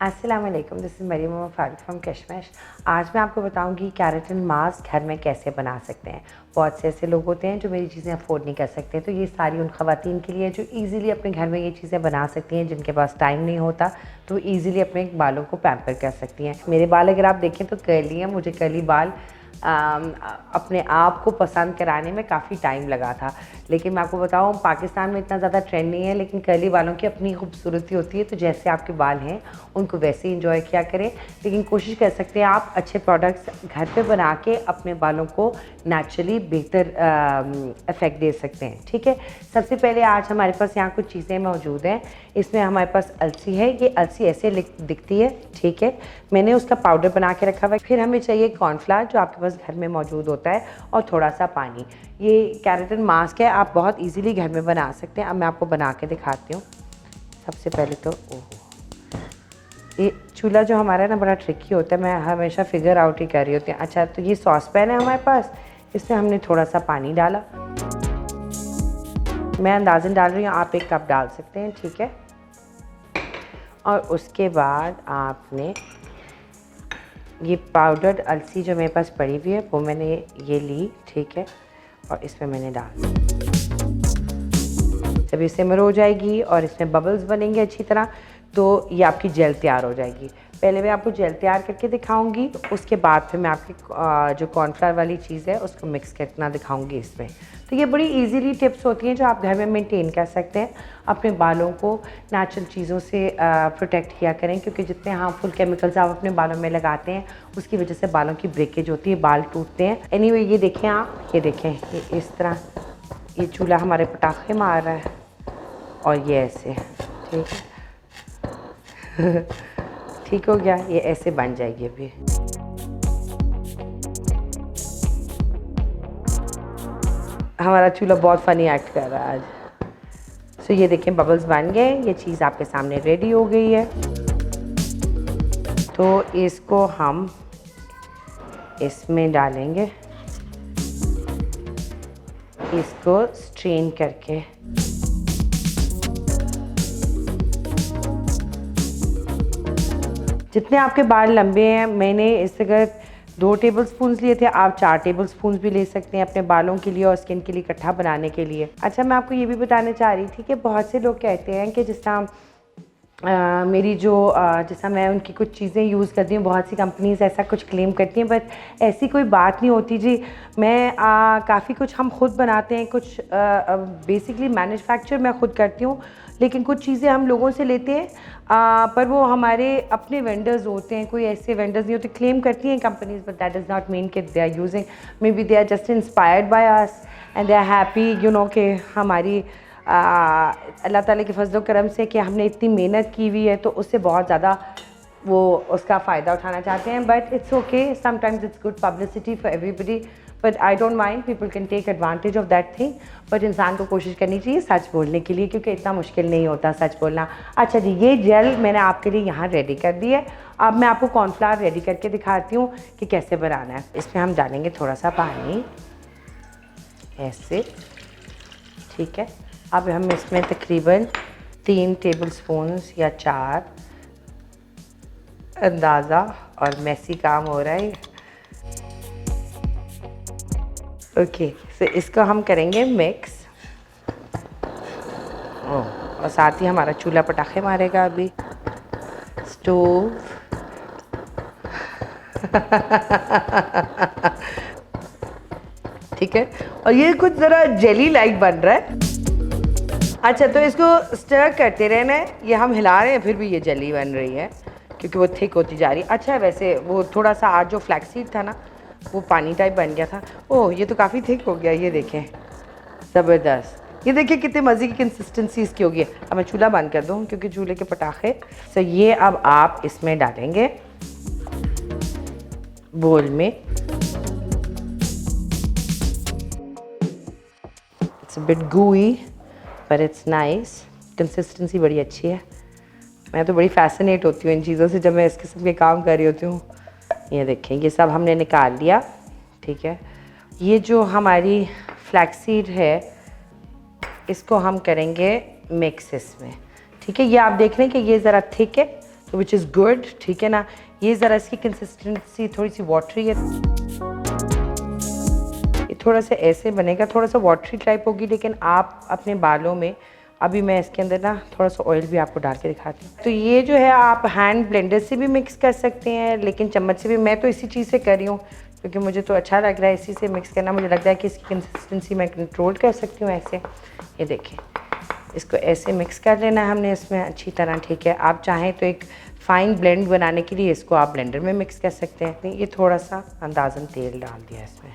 अस्सलाम वालेकुम, this is Mariam Farooq from कशमश। आज मैं आपको बताऊंगी केराटिन मास्क घर में कैसे बना सकते हैं। बहुत से ऐसे लोग होते हैं जो मेरी चीज़ें अफोर्ड नहीं कर सकते, तो ये सारी उन ख़वातीन के लिए जो इजीली अपने घर में ये चीज़ें बना सकती हैं, जिनके पास टाइम नहीं होता, तो इजीली अपने बालों को पैम्पर कर सकती हैं। मेरे बाल अगर आप देखें तो कर्ली हैं, मुझे कर्ली बाल अपने आप को पसंद कराने में काफ़ी टाइम लगा था। लेकिन मैं आपको बताऊँ, पाकिस्तान में इतना ज़्यादा ट्रेंड नहीं है, लेकिन कर्ली बालों की अपनी खूबसूरती होती है। तो जैसे आपके बाल हैं उनको वैसे ही इंजॉय किया करें, लेकिन कोशिश कर सकते हैं आप अच्छे प्रोडक्ट्स घर पे बना के अपने बालों को नेचुरली बेहतर इफ़ेक्ट दे सकते हैं। ठीक है, सबसे पहले आज हमारे पास यहाँ कुछ चीज़ें मौजूद हैं। इसमें हमारे पास अलसी है, ये अलसी ऐसे दिखती है। ठीक है, मैंने उसका पाउडर बना के रखा हुआ है। फिर हमें चाहिए कॉर्नफ्लावर जो आपके पास घर में मौजूद होता है, और थोड़ा सा पानी। ये केराटिन मास्क है, आप बहुत इजीली घर में बना सकते हैं। अब मैं आपको बना के दिखाती हूँ। सबसे पहले तो ये चूल्हा जो हमारा है ना, बड़ा ट्रिकी होता है, मैं हमेशा फिगर आउट ही कर रही होती हूँ। अच्छा, तो ये सॉस पैन है हमारे पास, इसमें हमने थोड़ा सा पानी डाला। मैं अंदाज़न डाल रही हूँ, आप 1 कप डाल सकते हैं। ठीक है, और उसके बाद आपने ये पाउडर्ड अलसी जो मेरे पास पड़ी हुई है वो मैंने ये ली। ठीक है, और इसमें मैंने डाल दी। जब ये सिमर हो जाएगी और इसमें बबल्स बनेंगे अच्छी तरह, तो ये आपकी जेल तैयार हो जाएगी। पहले मैं आपको जेल तैयार करके दिखाऊंगी, उसके बाद फिर मैं आपकी जो कॉर्नफ्लावर वाली चीज़ है उसको मिक्स करना दिखाऊंगी इसमें। तो ये बड़ी इजीली टिप्स होती हैं जो आप घर में मेंटेन कर सकते हैं। अपने बालों को नेचुरल चीज़ों से प्रोटेक्ट किया करें, क्योंकि जितने हार्मफुल केमिकल्स आप अपने बालों में लगाते हैं उसकी वजह से बालों की ब्रेकेज होती है, बाल टूटते हैं। एनीवे, ये देखें आप, ये देखें, ये इस तरह ये चूल्हा हमारे पटाखे मार रहा है और ये ऐसे। ठीक है ठीक हो गया, ये ऐसे बन जाएगी। अभी हमारा चूल्हा बहुत फ़नी एक्ट कर रहा है आज। सो ये देखें, बबल्स बन गए, ये चीज़ आपके सामने रेडी हो गई है। तो इसको हम इसमें डालेंगे, इसको स्ट्रेन करके। जितने आपके बाल लंबे हैं, मैंने इस अगर 2 टेबल स्पून लिए थे, आप 4 टेबल स्पून भी ले सकते हैं अपने बालों के लिए और स्किन के लिए इकट्ठा बनाने के लिए। अच्छा, मैं आपको ये भी बताना चाह रही थी कि बहुत से लोग कहते हैं कि जिस तरह मेरी जो जैसा मैं उनकी कुछ चीज़ें यूज़ करती हूँ, बहुत सी कंपनीज़ ऐसा कुछ क्लेम करती हैं, बट ऐसी कोई बात नहीं होती जी। मैं काफ़ी कुछ हम खुद बनाते हैं, कुछ बेसिकली मैन्युफैक्चर मैं खुद करती हूँ, लेकिन कुछ चीज़ें हम लोगों से लेते हैं, पर वो हमारे अपने वेंडर्स होते हैं। कोई ऐसे वेंडर्स नहीं होते, क्लेम करती हैं companies, but that does not mean कि they are using, may be they are just inspired by us and they are happy, you know, कि हमारी अल्लाह ताला के फजल करम से कि हमने इतनी मेहनत की हुई है, तो उससे बहुत ज़्यादा वो उसका फ़ायदा उठाना चाहते हैं। But it's okay, sometimes it's good publicity for everybody, but I don't mind, people can take advantage of that thing. But इंसान को कोशिश करनी चाहिए सच बोलने के लिए, क्योंकि इतना मुश्किल नहीं होता सच बोलना। अच्छा जी, ये जेल मैंने आपके लिए यहाँ रेडी कर दी है। अब मैं आपको कॉर्नफ्लावर रेडी करके दिखाती हूँ कि कैसे बनाना है। इसमें हम डालेंगे थोड़ा सा पानी, ऐसे। ठीक है, अब हम इसमें तकरीबन 3 टेबल स्पून्स या 4, अंदाज़ा और मैसी काम हो रहा है। ओके, सो इसको हम करेंगे मिक्स। और साथ ही हमारा चूल्हा पटाखे मारेगा अभी, स्टोव ठीक है, और ये कुछ ज़रा जेली लाइक बन रहा है। अच्छा, तो इसको स्टर करते रहना है, ये हम हिला रहे हैं, फिर भी ये जेली बन रही है क्योंकि वो थिक होती जा रही है। अच्छा, वैसे वो थोड़ा सा आज जो फ्लैक्सीड था ना, वो पानी टाइप बन गया था। ओह, ये तो काफ़ी थिक हो गया, ये देखें, ज़बरदस्त। ये देखिए कितने मज़े की कंसिस्टेंसी इसकी होगी। अब मैं चूल्हा बंद कर दूँ क्योंकि चूल्हे के पटाखे। सो ये अब आप इसमें डालेंगे बोल में। इट्स अ बिट gooey पर इट्स नाइस, कंसिस्टेंसी बड़ी अच्छी है। मैं तो बड़ी फैसिनेट होती हूँ इन चीज़ों से जब मैं इस किस्म के काम कर रही होती हूँ। ये देखें, ये सब हमने निकाल लिया। ठीक है, ये जो हमारी फ्लैक्सीड है इसको हम करेंगे मिक्स इसमें। ठीक है, ये आप देख लें कि ये ज़रा थिक है, तो विच इज़ गुड, ठीक है ना। ये ज़रा इसकी कंसिस्टेंसी थोड़ी सी वाटरी है, ये थोड़ा सा ऐसे बनेगा, थोड़ा सा वाटरी टाइप होगी, लेकिन आप अपने बालों में, अभी मैं इसके अंदर ना थोड़ा सा ऑयल भी आपको डाल के दिखाती हूँ। तो ये जो है आप हैंड ब्लेंडर से भी मिक्स कर सकते हैं, लेकिन चम्मच से भी। मैं तो इसी चीज़ से कर रही हूँ क्योंकि मुझे तो अच्छा लग रहा है इसी से मिक्स करना। मुझे लगता है कि इसकी कंसिस्टेंसी मैं कंट्रोल कर सकती हूँ ऐसे। ये देखें, इसको ऐसे मिक्स कर लेना है हमने इसमें अच्छी तरह, ठीक है। आप चाहें तो एक फ़ाइन ब्लेंड बनाने के लिए इसको आप ब्लेंडर में मिक्स कर सकते हैं। ये थोड़ा सा अंदाज़न तेल डाल दिया इसमें,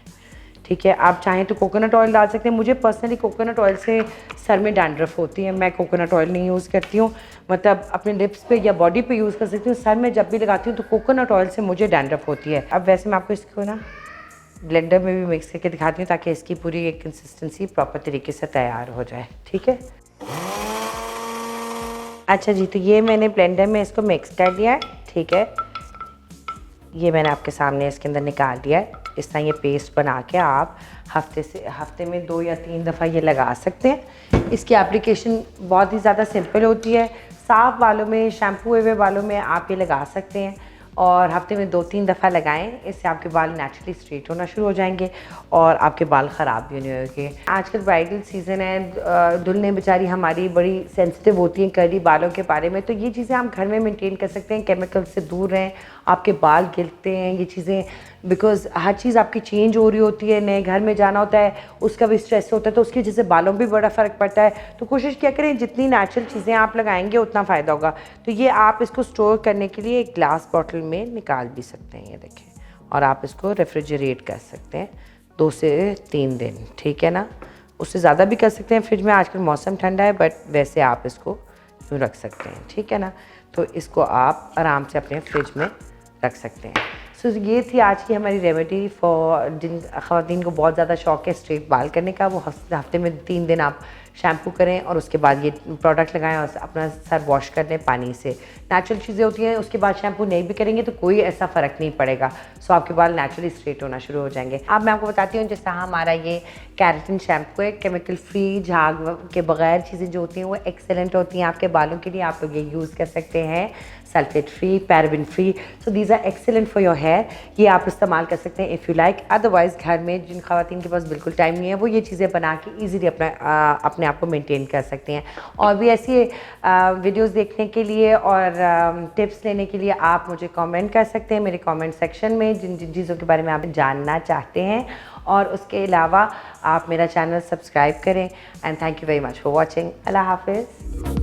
ठीक है। आप चाहें तो कोकोनट ऑयल डाल सकते हैं। मुझे पर्सनली कोकोनट ऑयल से सर में डैंड्रफ होती है, मैं कोकोनट ऑयल नहीं यूज़ करती हूँ। मतलब अपने लिप्स पे या बॉडी पे यूज़ कर सकती हूँ, सर में जब भी लगाती हूँ तो कोकोनट ऑयल से मुझे डैंड्रफ होती है। अब वैसे मैं आपको इसको ना ब्लेंडर में भी मिक्स करके दिखाती हूँ ताकि इसकी पूरी एक कंसिस्टेंसी प्रॉपर तरीके से तैयार हो जाए, ठीक है। अच्छा जी, तो ये मैंने ब्लेंडर में इसको मिक्स कर लिया है, ठीक है। ये मैंने आपके सामने इसके अंदर निकाल दिया है। इस तरह ये पेस्ट बना के आप हफ्ते में 2 या 3 दफ़ा ये लगा सकते हैं। इसकी एप्लीकेशन बहुत ही ज़्यादा सिंपल होती है। साफ़ बालों में, शैम्पू हुए बालों में आप ये लगा सकते हैं और हफ्ते में 2-3 दफ़ा लगाएं। इससे आपके बाल नेचुरली स्ट्रेट होना शुरू हो जाएंगे और आपके बाल ख़राब भी नहीं होंगे। आजकल ब्राइडल सीज़न है, दुल्हनें बेचारी हमारी बड़ी सेंसिटिव होती हैं कर्ली बालों के बारे में, तो ये चीज़ें हम घर में मेंटेन कर सकते हैं। केमिकल से दूर रहें, आपके बाल गिरते हैं ये चीज़ें, बिकॉज़ हर चीज़ आपकी चेंज हो रही होती है, नए घर में जाना होता है, उसका भी स्ट्रेस होता है, तो उसकी वजह से बालों भी बड़ा फ़र्क पड़ता है। तो कोशिश क्या करें, जितनी नेचुरल चीज़ें आप लगाएंगे उतना फ़ायदा होगा। तो ये आप इसको स्टोर करने के लिए एक ग्लास बॉटल में निकाल भी सकते हैं, ये देखें, और आप इसको रेफ्रिजरेट कर सकते हैं 2 से 3 दिन, ठीक है ना। उससे ज़्यादा भी कर सकते हैं फ्रिज में, आजकल मौसम ठंडा है, बट वैसे आप इसको यूँ रख सकते हैं, ठीक है ना। तो इसको आप आराम से अपने फ्रिज में रख सकते हैं। सो ये थी आज की हमारी रेमेडी फॉर जिन ख़वातीन को बहुत ज़्यादा शौक़ है स्ट्रेट बाल करने का। वो हफ्ते में 3 दिन आप शैम्पू करें और उसके बाद ये प्रोडक्ट लगाएं और अपना सर वॉश कर लें पानी से। नेचुरल चीज़ें होती हैं, उसके बाद शैम्पू नहीं भी करेंगे तो कोई ऐसा फ़र्क नहीं पड़ेगा। सो आपके बाल नेचुरली स्ट्रेट होना शुरू हो जाएंगे। अब मैं आपको बताती हूँ, जिस तरह हमारा ये केराटिन शैम्पू है, केमिकल फ्री, झाग के बगैर चीज़ें जो होती हैं वो एक्सेलेंट होती हैं आपके बालों के लिए। आप लोग ये यूज़ कर सकते हैं, sulphate free, paraben free. So these are excellent for your hair. ये आप इस्तेमाल कर सकते हैं इफ़ यू लाइक। अदरवाइज़ घर में जिन ख़वातीन के पास बिल्कुल टाइम नहीं है, वो ये चीज़ें बना के ईज़िली अपने आप को मेंटेन कर सकते हैं। और भी ऐसी वीडियोस देखने के लिए और टिप्स लेने के लिए आप मुझे कमेंट कर सकते हैं मेरे कमेंट सेक्शन में, जिन जिन चीज़ों के बारे में आप जानना चाहते हैं। और उसके अलावा आप मेरा चैनल सब्सक्राइब करें। And thank you very much for watching. Allah हाफिज़।